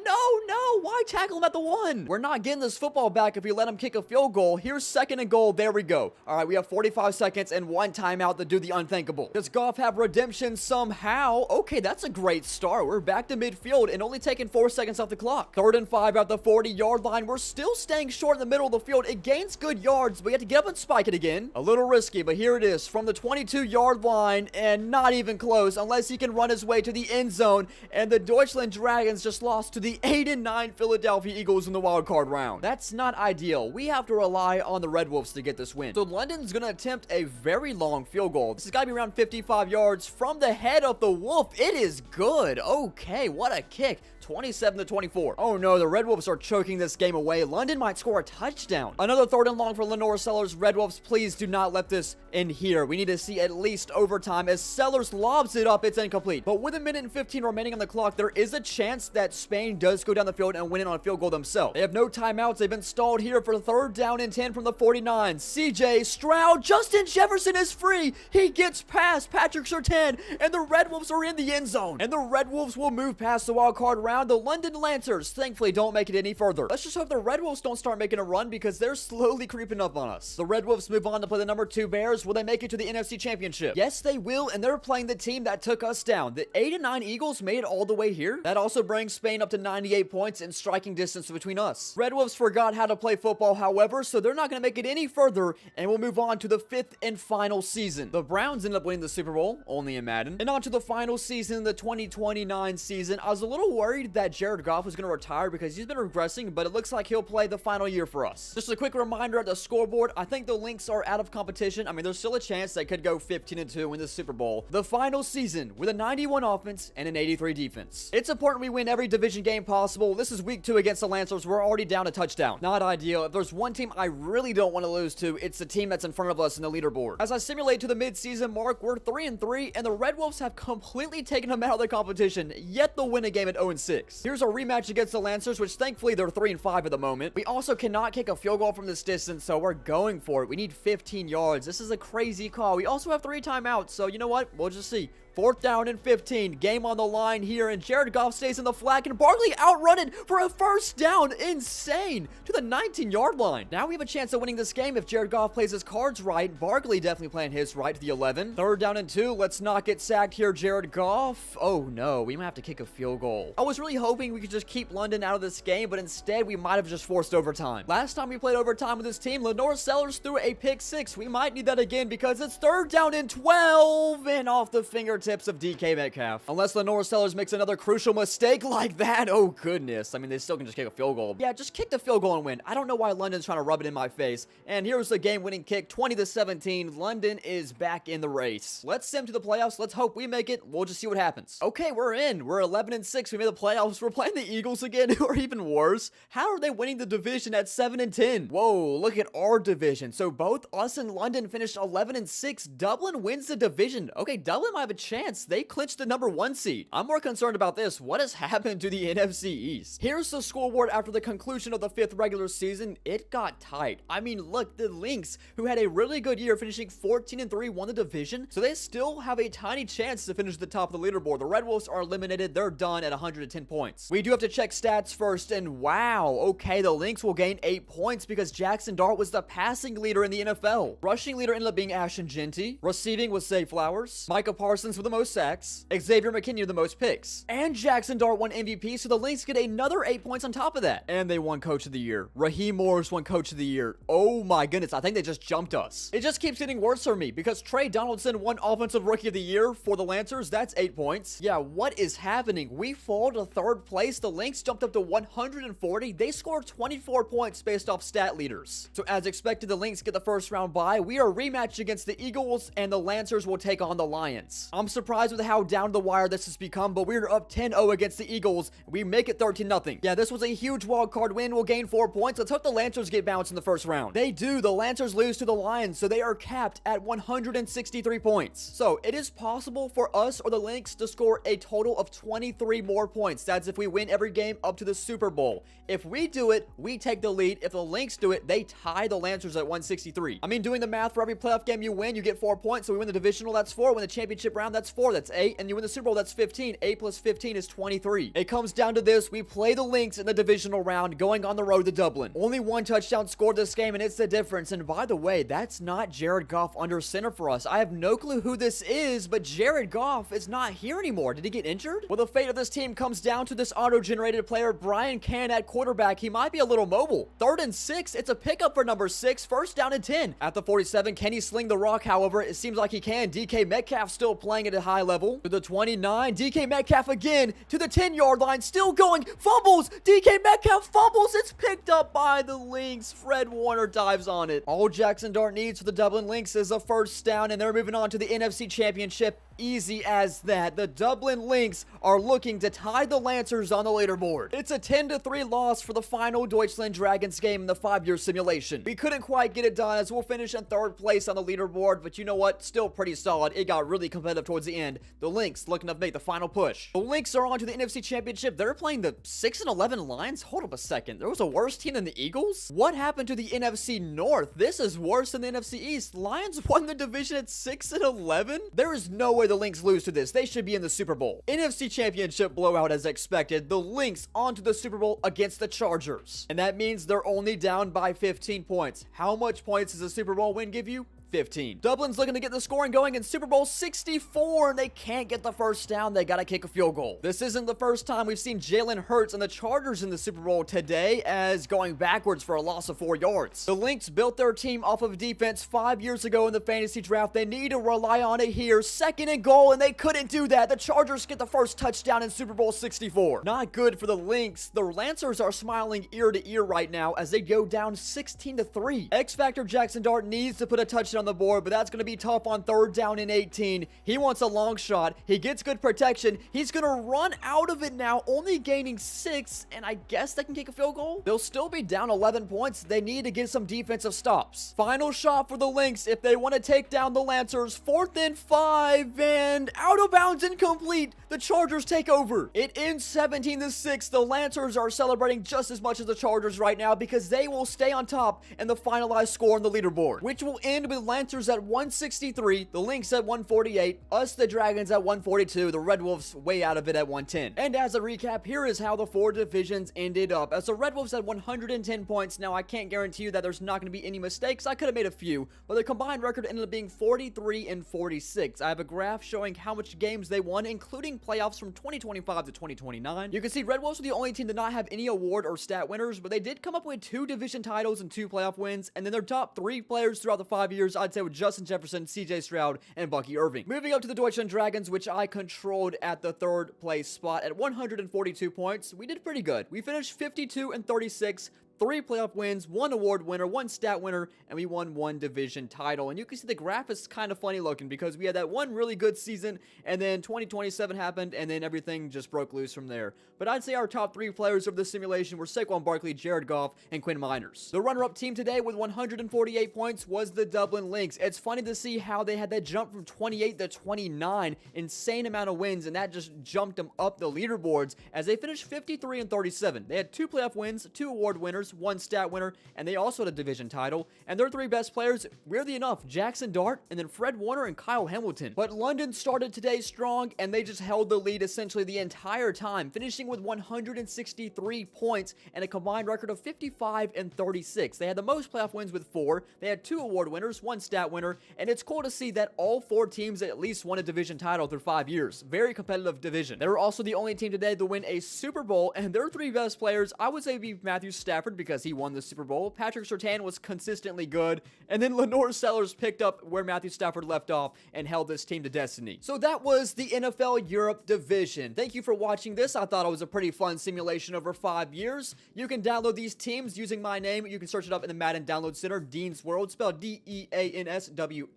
Why tackle him at the 1? We're not getting this football back if we let him kick a field goal. Here's 2nd and goal. There we go. All right, we have 45 seconds and 1 timeout to do the unthinkable. Does Goff have redemption somehow? Okay, that's a great start. We're back to midfield and only taking 4 seconds off the clock. 3rd and 5 at the 40-yard line. We're still staying short in the middle of the field. It gains good yards, but we have to get up and spike it again. A little risky, but here it is from the 22-yard line, and not even close unless he can run his way to the end zone. And the Deutschland Dragons just lost to the 8-9 Philadelphia Eagles in the wild card round. That's not ideal. We have to rely on the Red Wolves to get this win. So London's gonna attempt a very long field goal. This has got to be around 55 yards from the head of the Wolf. It is good. Okay, what a kick. 27-24. Oh no, the Red Wolves are choking this game away. London might score a touchdown. Another 3rd and long for Lenore Sellers. Red Wolves, please do not let this in here. We need to see at least overtime. As Sellers lobs it up, it's incomplete. But with 1:15 remaining on the clock, there is a chance that Spain does go down the field and win it on a field goal themselves. They have no timeouts. They've been stalled here for 3rd down and 10 from the 49. CJ Stroud, Justin Jefferson is free. He gets past Patrick Surtain, and the Red Wolves are in the end zone. And the Red Wolves will move past the wild card round. The London Lancers thankfully don't make it any further. Let's just hope the Red Wolves don't start making a run because they're slowly creeping up on us. The Red Wolves move on to play the number 2 Bears. Will they make it to the NFC Championship? Yes, they will, and they're playing the team that took us down. The 8-9 Eagles made it all the way here. That also brings Spain up to 98 points in striking distance between us. Red Wolves forgot how to play football, however, so they're not going to make it any further, and we'll move on to the 5th and final season. The Browns end up winning the Super Bowl, only in Madden. And on to the final season, the 2029 season. I was a little worried that Jared Goff was going to retire because he's been regressing, but it looks like he'll play the final year for us. Just a quick reminder at the scoreboard, I think the Lynx are out of competition. I mean, there's still a chance they could go 15-2 win the Super Bowl. The final season with a 91 offense and an 83 defense. It's important we win every division game possible. This is week 2 against the Lancers. We're already down a touchdown. Not ideal. If there's one team I really don't want to lose to, it's the team that's in front of us in the leaderboard. As I simulate to the mid-season mark, we're 3-3, and the Red Wolves have completely taken them out of the competition, yet they'll win a game at 0-6. Here's a rematch against the Lancers, which thankfully they're 3-5 at the moment. We also cannot kick a field goal from this distance, so we're going for it. We need 15 yards. This is a crazy call. We also have 3 timeouts, so you know what? We'll just see. 4th down and 15. Game on the line here, and Jared Goff stays in the flat, and Barkley outrunning for a first down. Insane. To the 19-yard line. Now we have a chance of winning this game if Jared Goff plays his cards right. Barkley definitely playing his right to the 11. 3rd down and 2. Let's not get sacked here, Jared Goff. Oh, no. We might have to kick a field goal. I was really hoping we could just keep London out of this game, but instead we might have just forced overtime. Last time we played overtime with this team, Lenore Sellers threw a pick 6. We might need that again because it's 3rd down and 12 and off the fingertips of DK Metcalf. Unless Lenore Sellers makes another crucial mistake like that. Oh, goodness. I mean, they still can just kick a field goal. Yeah, just kick the field goal and win. I don't know why London's trying to rub it in my face. And here's the game-winning kick, 20-17. London is back in the race. Let's sim to the playoffs. Let's hope we make it. We'll just see what happens. Okay, we're in. We're 11-6. We made the playoffs. We're playing the Eagles again, who are even worse. How are they winning the division at 7-10? Whoa, look at our division. So both us and London finished 11-6. Dublin wins the division. Okay, Dublin might have a chance. They clinched the number 1 seed. I'm more concerned about this. What has happened to the NFC East? Here's the scoreboard after the conclusion of the 5th regular season. It got tight. I mean, look, the Lynx, who had a really good year finishing 14-3, won the division, so they still have a tiny chance to finish at the top of the leaderboard. The Red Wolves are eliminated. They're done at 110 points. We do have to check stats first, and wow, okay, the Lynx will gain 8 points because Jackson Dart was the passing leader in the NFL. Rushing leader ended up being Ashton Genty. Receiving was Zay Flowers. Micah Parsons with the most sacks. Xavier McKinney with the most picks. And Jackson Dart won MVP, so the Lynx get another 8 points on top of that. And they won Coach of the Year. Raheem Morris won Coach of the Year. Oh my goodness, I think they just jumped us. It just keeps getting worse for me because Trey Donaldson won Offensive Rookie of the Year for the Lancers. That's 8 points. Yeah, what is happening? We fall to 3rd place. The Lynx jumped up to 140. They scored 24 points based off stat leaders. So as expected, the Lynx get the first round bye. We are rematched against the Eagles, and the Lancers will take on the Lions. I'm surprised with how down the wire this has become, but we're up 10-0 against the Eagles. We make it 13-0. Yeah, this was a huge wild card win. We'll gain 4 points. Let's hope the Lancers get bounced in the first round. They do. The Lancers lose to the Lions, so they are capped at 163 points. So it is possible for us or the Lynx to score a total of 23 more points. That's if we win every game up to the Super Bowl. If we do it, we take the lead. If the Lynx do it, they tie the Lancers at 163. I mean, doing the math, for every playoff game you win, you get 4 points. So we win the divisional, that's 4. Win the championship round, that's 4. That's 8. And you win the Super Bowl, that's 15. 8 plus 15 is 23. It comes down to this. We play the Lynx in the divisional round, going on the road to Dublin. Only 1 touchdown scored this game, and it's the difference. And by the way, that's not Jared Goff under center for us. I have no clue who this is, but Jared Goff is not here anymore. Did he get injured? Well, the fate of this team comes down to this auto-generated player, Brian Can, at quarterback. He might be a little mobile. 3rd and 6. It's a pickup for number 6. 1st down and 10. At the 47, can he sling the rock? However, it seems like he can. DK Metcalf still playing at a high level. To the 29. DK Metcalf again to the 10-yard line. Still going. Fumbles. DK Metcalf fumbles. It's picked up by the Lynx. Fred Warner dives on it. All Jackson Dart needs for the Dublin Lynx is a first down, and they're moving on to the NFC Championship. Easy as that. The Dublin Lynx are looking to tie the Lancers on the leaderboard. It's a 10-3 loss for the final Deutschland Dragons game in the 5-year simulation. We couldn't quite get it done as we'll finish in 3rd place on the leaderboard, but you know what? Still pretty solid. It got really competitive towards the end. The Lynx looking to make the final push. The Lynx are on to the NFC Championship. They're playing the 6-11 Lions. Hold up a second. There was a worse team than the Eagles? What happened to the NFC North? This is worse than the NFC East. Lions won the division at 6-11? There is no way the Lynx lose to this. They should be in the Super Bowl. NFC Championship blowout as expected. The Lynx onto the Super Bowl against the Chargers. And that means they're only down by 15 points. How much points does a Super Bowl win give you? 15. Dublin's looking to get the scoring going in Super Bowl 64. They can't get the first down. They got to kick a field goal. This isn't the first time we've seen Jalen Hurts and the Chargers in the Super Bowl today, as going backwards for a loss of 4 yards. The Lynx built their team off of defense 5 years ago in the fantasy draft. They need to rely on it here. 2nd and goal, and they couldn't do that. The Chargers get the first touchdown in Super Bowl 64. Not good for the Lynx. The Lancers are smiling ear to ear right now as they go down 16-3. X-Factor Jackson Dart needs to put a touchdown on the board, but that's going to be tough on 3rd down and 18. He wants a long shot. He gets good protection. He's going to run out of it now, only gaining 6, and I guess they can kick a field goal. They'll still be down 11 points. They need to get some defensive stops. Final shot for the Lynx if they want to take down the Lancers. 4th and 5, and out of bounds, incomplete. The Chargers take over. It ends 17-6. The Lancers are celebrating just as much as the Chargers right now because they will stay on top in the finalized score on the leaderboard, which will end with Lancers at 163, the Lynx at 148, us the Dragons at 142, the Red Wolves way out of it at 110. And as a recap, here is how the 4 divisions ended up. As the Red Wolves had 110 points. Now, I can't guarantee you that there's not going to be any mistakes. I could have made a few, but the combined record ended up being 43 and 46. I have a graph showing how much games they won, including playoffs from 2025 to 2029. You can see Red Wolves were the only team to not have any award or stat winners, but they did come up with 2 division titles and 2 playoff wins, and then their top 3 players throughout the 5 years, I'd say with Justin Jefferson, CJ Stroud, and Bucky Irving. Moving up to the Deutschland Dragons, which I controlled at the 3rd place spot at 142 points, we did pretty good. We finished 52 and 36, 3 playoff wins, 1 award winner, 1 stat winner, and we won 1 division title. And you can see the graph is kind of funny looking because we had that one really good season, and then 2027 happened, and then everything just broke loose from there. But I'd say our top 3 players of this simulation were Saquon Barkley, Jared Goff, and Quinn Miners. The runner-up team today with 148 points was the Dublin Lynx. It's funny to see how they had that jump from 28 to 29, insane amount of wins, and that just jumped them up the leaderboards as they finished 53 and 37. They had 2 playoff wins, 2 award winners, 1 stat winner, and they also had a division title. And their 3 best players, weirdly enough, Jackson Dart, and then Fred Warner and Kyle Hamilton. But London started today strong, and they just held the lead essentially the entire time, finishing with 163 points and a combined record of 55 and 36. They had the most playoff wins with 4. They had 2 award winners, 1 stat winner, and it's cool to see that all 4 teams at least won a division title through 5 years. Very competitive division. They were also the only team today to win a Super Bowl, and their 3 best players, I would say, be Matthew Stafford because he won the Super Bowl. Patrick Surtain was consistently good, and then Lenore Sellers picked up where Matthew Stafford left off and held this team to destiny. So that was the NFL Europe division. Thank you for watching this. I thought it was a pretty fun simulation over 5 years. You can download these teams using my name. You can search it up in the Madden Download Center, Dean's World, spelled DEANSWLD.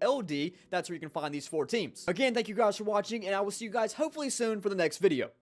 That's where you can find these 4 teams. Again, thank you guys for watching, and I will see you guys hopefully soon for the next video.